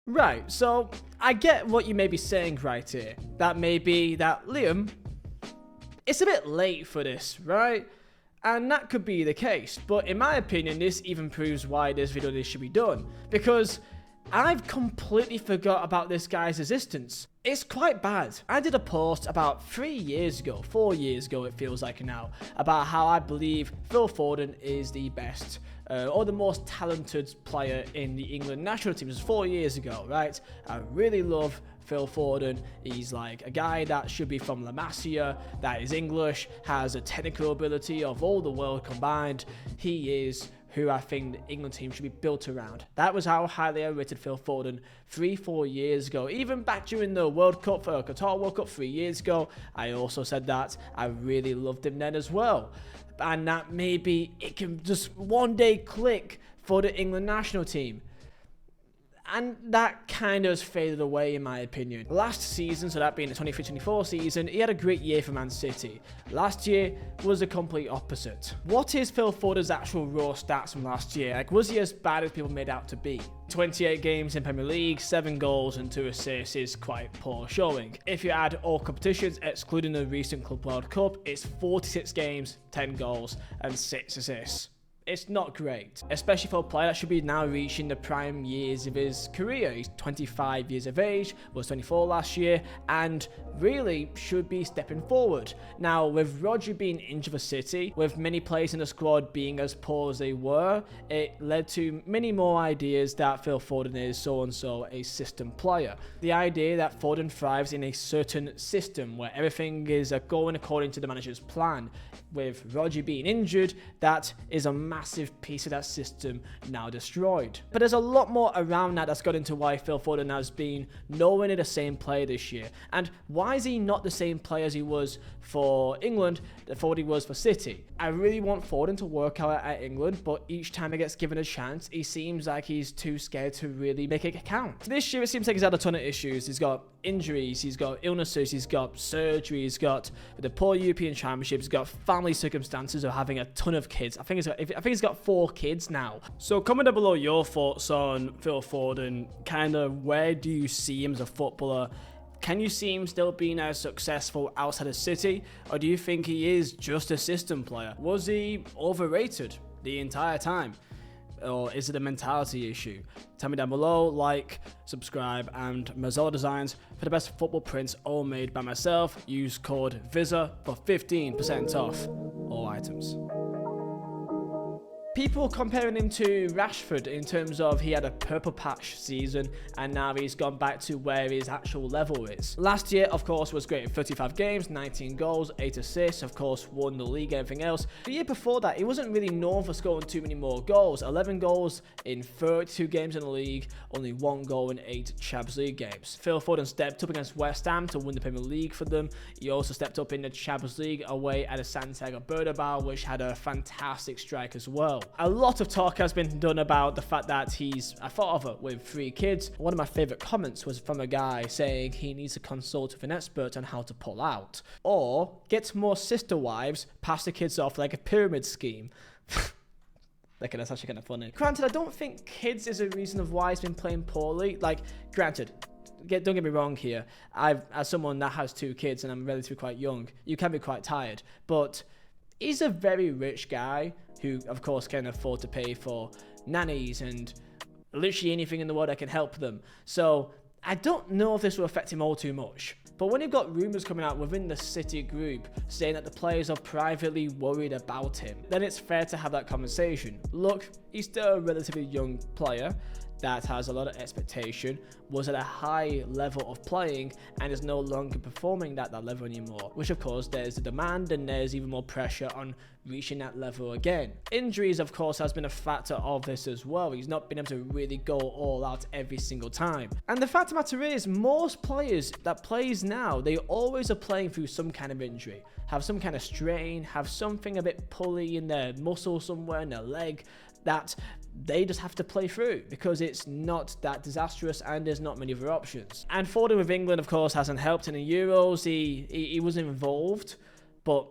Right, so I get what you may be saying right here. That may be that Liam, it's a bit late for this, right? And that could be the case, but in my opinion, this even proves why this video should be done, because I've completely forgot about this guy's existence. It's quite bad. I did a post about 4 years ago it feels like now, about how I believe Phil Foden is the best or the most talented player in the England national team. This was 4 years ago, right? I really love Phil Foden. He's like a guy that should be from La Masia, that is English, has a technical ability of all the world combined. He is who I think the England team should be built around. That was how highly I rated Phil Foden 4 years ago. Even back during the World Cup, Qatar World Cup 3 years ago, I also said that. I really loved him then as well. And that maybe it can just one day click for the England national team. And that kind of faded away in my opinion. Last season, so that being the 23-24 season, he had a great year for Man City. Last year was the complete opposite. What is Phil Foden's actual raw stats from last year? Like, was he as bad as people made out to be? 28 games in Premier League, 7 goals and 2 assists is quite poor showing. If you add all competitions, excluding the recent Club World Cup, it's 46 games, 10 goals and 6 assists. It's not great, especially for a player that should be now reaching the prime years of his career. He's 25 years of age, was 24 last year, and really should be stepping forward. Now, with Rodri being injured for City, with many players in the squad being as poor as they were, it led to many more ideas that Phil Foden is so-and-so a system player. The idea that Foden thrives in a certain system where everything is going according to the manager's plan. With Rodri being injured, that is a massive piece of that system now destroyed. But there's a lot more around that that's got into why Phil Foden has been nowhere near the same player this year. And why is he not the same player as he was for England for what he was for City? I really want Foden to work out at England, but each time he gets given a chance, he seems like he's too scared to really make it count. This year, it seems like he's had a ton of issues. He's got injuries, he's got illnesses, he's got surgery, he's got the poor European Championship, he's got family circumstances of having a ton of kids. I think he's got 4 kids now. So comment down below your thoughts on Phil Foden. Kind of where do you see him as a footballer? Can you see him still being as successful outside of City, or do you think he is just a system player? Was he overrated the entire time? Or is it a mentality issue? Tell me down below, like, subscribe, and Mazola Designs for the best football prints all made by myself. Use code Vizeh for 15% off all items. People comparing him to Rashford in terms of he had a purple patch season and now he's gone back to where his actual level is. Last year, of course, was great in 35 games, 19 goals, 8 assists, of course, won the league, everything else. The year before that, he wasn't really known for scoring too many more goals. 11 goals in 32 games in the league, only 1 goal in 8 Champions League games. Phil Foden stepped up against West Ham to win the Premier League for them. He also stepped up in the Champions League away at a Santiago Bernabeu, which had a fantastic strike as well. A lot of talk has been done about the fact that he's a father with 3 kids. One of my favorite comments was from a guy saying he needs to consult with an expert on how to pull out, or get more sister wives, pass the kids off like a pyramid scheme. Like, that's actually kind of funny. Granted, I don't think kids is a reason of why he's been playing poorly. Like, granted, don't get me wrong here. As someone that has 2 kids and I'm relatively quite young, you can be quite tired, but he's a very rich guy who, of course, can afford to pay for nannies and literally anything in the world that can help them. So I don't know if this will affect him all too much. But when you've got rumours coming out within the City group saying that the players are privately worried about him, then it's fair to have that conversation. Look, he's still a relatively young player that has a lot of expectation, was at a high level of playing and is no longer performing at that level anymore, which of course there's the demand and there's even more pressure on reaching that level again. Injuries of course has been a factor of this as well. He's not been able to really go all out every single time. And the fact of the matter is, most players that plays now, they always are playing through some kind of injury, have some kind of strain, have something a bit pulley in their muscle somewhere in their leg that they just have to play through because it's not that disastrous and there's not many other options. And Foden with England, of course, hasn't helped in the Euros. He was involved, but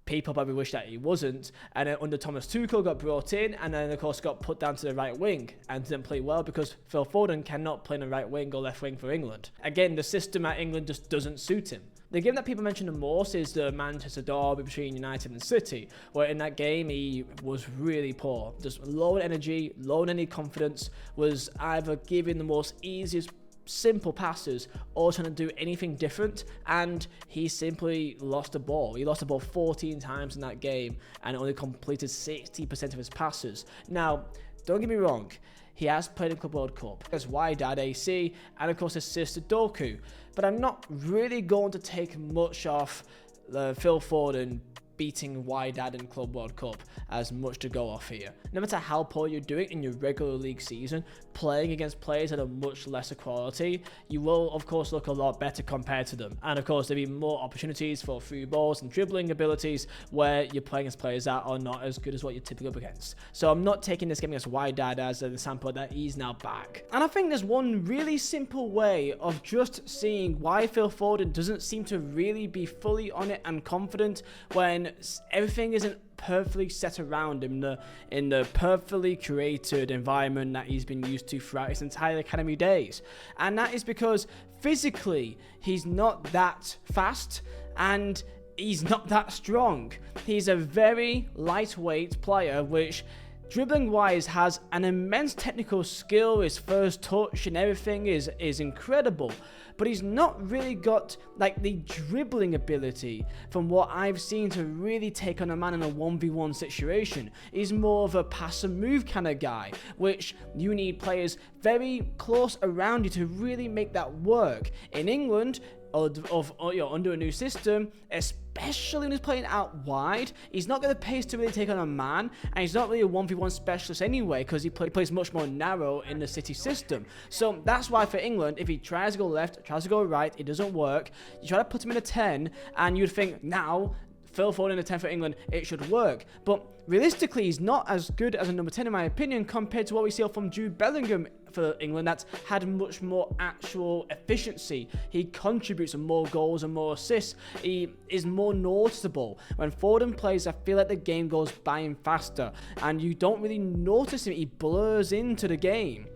people probably wish that he wasn't. And then under Thomas Tuchel got brought in, and then of course got put down to the right wing and didn't play well because Phil Foden cannot play in the right wing or left wing for England. Again, the system at England just doesn't suit him. The game that people mention the most is the Manchester derby between United and City, where in that game he was really poor, just low in energy, low in any confidence, was either giving the most easiest simple passes or trying to do anything different, and he simply lost the ball. He lost the ball 14 times in that game and only completed 60% of his passes. Now, don't get me wrong, he has played in Club World Cup as Wydad AC and of course assisted Doku, but I'm not really going to take much off Phil Foden beating Wydad in Club World Cup as much to go off here. No matter how poor you're doing in your regular league season, playing against players that are much lesser quality, you will of course look a lot better compared to them. And of course there'll be more opportunities for through balls and dribbling abilities where you're playing against players that are not as good as what you're typically up against. So I'm not taking this game against Wydad as an example that he's now back. And I think there's one really simple way of just seeing why Phil Foden doesn't seem to really be fully on it and confident when everything isn't perfectly set around him in the perfectly created environment that he's been used to throughout his entire academy days. And that is because physically he's not that fast and he's not that strong. He's a very lightweight player which dribbling wise has an immense technical skill. His first touch and everything is incredible, but he's not really got like the dribbling ability from what I've seen to really take on a man in a 1v1 situation. He's more of a pass and move kind of guy, which you need players very close around you to really make that work. In England, under a new system, especially when he's playing out wide, he's not got the pace to really take on a man, and he's not really a 1v1 specialist anyway because he plays much more narrow in the City system. So that's why for England, if he tries to go left, tries to go right, it doesn't work. You try to put him in a 10 and you'd think now Phil Foden in a 10 for England, it should work. But realistically, he's not as good as a number 10 in my opinion compared to what we see from Jude Bellingham for England that's had much more actual efficiency. He contributes more goals and more assists. He is more noticeable. When Foden plays, I feel like the game goes by him faster and you don't really notice him. He blurs into the game.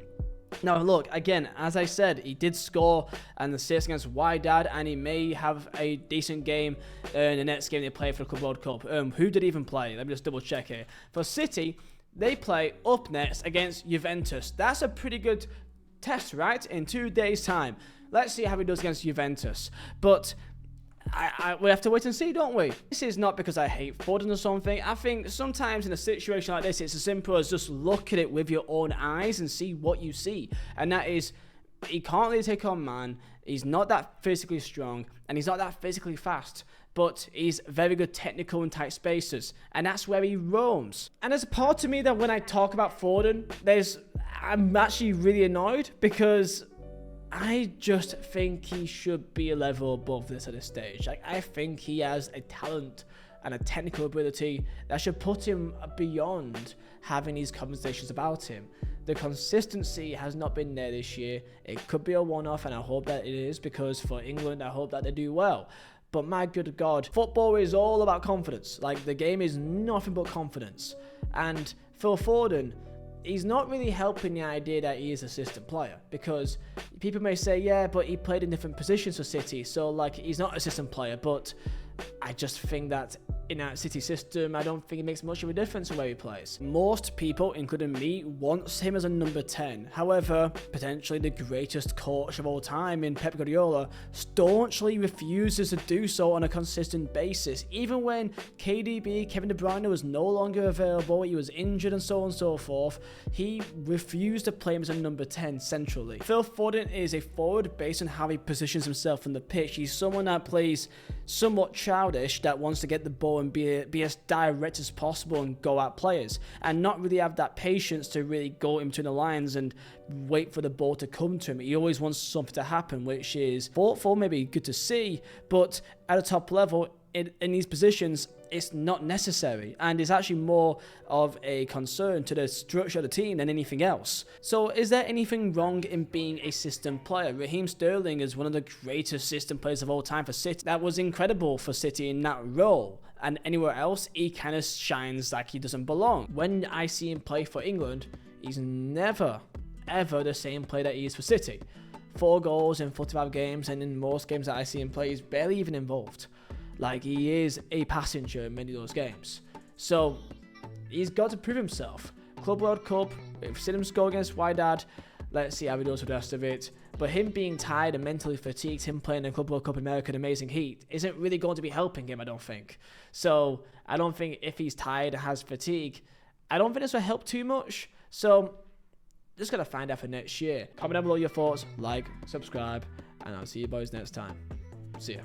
Now look, again, as I said, he did score and assist against Wydad, and he may have a decent game in the next game they play for the Club World Cup. Who did he even play? Let me just double check here. For City, they play up next against Juventus. That's a pretty good test, right? In 2 days' time. Let's see how he does against Juventus. But we have to wait and see, don't we? This is not because I hate Foden or something. I think sometimes in a situation like this, it's as simple as just look at it with your own eyes and see what you see. And that is, he can't really take on man. He's not that physically strong, and he's not that physically fast. But he's very good technical in tight spaces, and that's where he roams. And there's a part of me that when I talk about Foden, I'm actually really annoyed because I just think he should be a level above this at this stage. Like, I think he has a talent and a technical ability that should put him beyond having these conversations about him. The consistency has not been there this year. It could be a one-off, and I hope that it is, because for England, I hope that they do well. But my good God, football is all about confidence. Like, the game is nothing but confidence. And Phil Foden, he's not really helping the idea that he is a system player, because people may say, yeah, but he played in different positions for City, so like he's not a system player. But I just think that in that City system, I don't think it makes much of a difference where he plays. Most people, including me, wants him as a number 10. However, potentially the greatest coach of all time in Pep Guardiola staunchly refuses to do so on a consistent basis. Even when KDB, Kevin De Bruyne, was no longer available, he was injured and so on and so forth, he refused to play him as a number 10 centrally. Phil Foden is a forward based on how he positions himself on the pitch. He's someone that plays somewhat childish, that wants to get the ball and be as direct as possible and go at players, and not really have that patience to really go in between the lines and wait for the ball to come to him. He always wants something to happen, which is thoughtful, maybe good to see, but at a top level, in these positions, it's not necessary, and it's actually more of a concern to the structure of the team than anything else. So is there anything wrong in being a system player? Raheem Sterling is one of the greatest system players of all time for City. That was incredible for City in that role. and anywhere else, he kind of shines like he doesn't belong. When I see him play for England, he's never, ever the same player that he is for City. 4 goals in 45 games, and in most games that I see him play, he's barely even involved. Like, he is a passenger in many of those games. So, he's got to prove himself. Club World Cup, we've seen him score against Wydad. Let's see how he does with the rest of it. But him being tired and mentally fatigued, him playing in Club World Cup in America in amazing heat, isn't really going to be helping him, I don't think. So, I don't think if he's tired and has fatigue, I don't think this will help too much. So, just gotta find out for next year. Comment down below your thoughts, like, subscribe, and I'll see you boys next time. See ya.